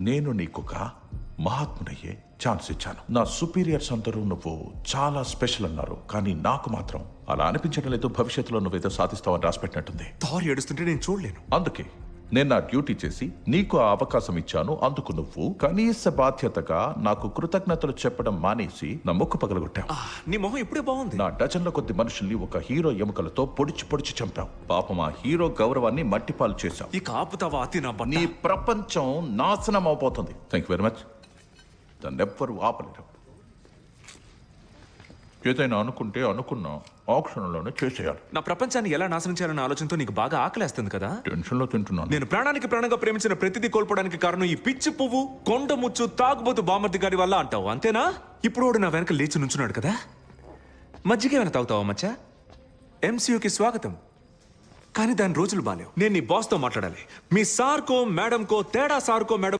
నేను నీకొక మహాత్ముడయ్యే ఛాన్స్ ఇచ్చాను. నా సుపీరియర్స్ అందరూ నువ్వు చాలా స్పెషల్ అన్నారు, కానీ నాకు మాత్రం అలా అనిపించడం లేదు. భవిష్యత్తులో నువ్వేదో సాధిస్తావని రాసిపెట్టినట్టుంది. థార్ ఏడుస్తుంటే నేను చూడలేను. అందుకే నేను నా డ్యూటీ చేసి నీకు ఆ అవకాశం ఇచ్చాను. అందుకు నువ్వు కనీస బాధ్యతగా నాకు కృతజ్ఞతలు చెప్పడం మానేసి నా ముక్కు పగలగొట్టావు. నీ మొహం ఇప్పుడే బాగుంది. నా డజన్ల కొద్ది మనుషుల్ని ఒక హీరో ఎముకలతో పొడిచి చంపావు. పాపం ఆ హీరో గౌరవాన్ని మట్టిపాలు చేశావు. ఇక ఆపుతావా అతి నా నీ ప్రపంచం నాశనం అవబోతుంది. Thank you very much. దాన్ని ఎవ్వరూ ఆపలేరు. ఏదైనా అనుకుంటే అనుకున్నా ఆక్షన్లోనే చేసేయాలి. నా ప్రపంచాన్ని ఎలా నాశనం చేయాలన్న ఆలోచనతో నీకు బాగా ఆకలేస్తుంది కదా. టెన్షన్లో తింటున్నాను. నేను ప్రాణానికి ప్రాణంగా ప్రేమించిన ప్రతిదీ కోల్పోవడానికి కారణం ఈ పిచ్చి పువ్వు, కొండ ముచ్చు, తాగుబోతు బామర్ది గారి వల్ల అంటావు అంతేనా? ఇప్పుడు వాడు నా వెనక లేచి నుంచున్నాడు కదా. మజ్జిగ ఏమైనా తాగుతావా మచ్చా? ఎంసీయూకి స్వాగతం. కానీ దాని రోజులు బాలేవు. నేను నీ బాస్తో మాట్లాడాలి. మీ సార్కో మేడంకో తేడా, సార్కో మేడం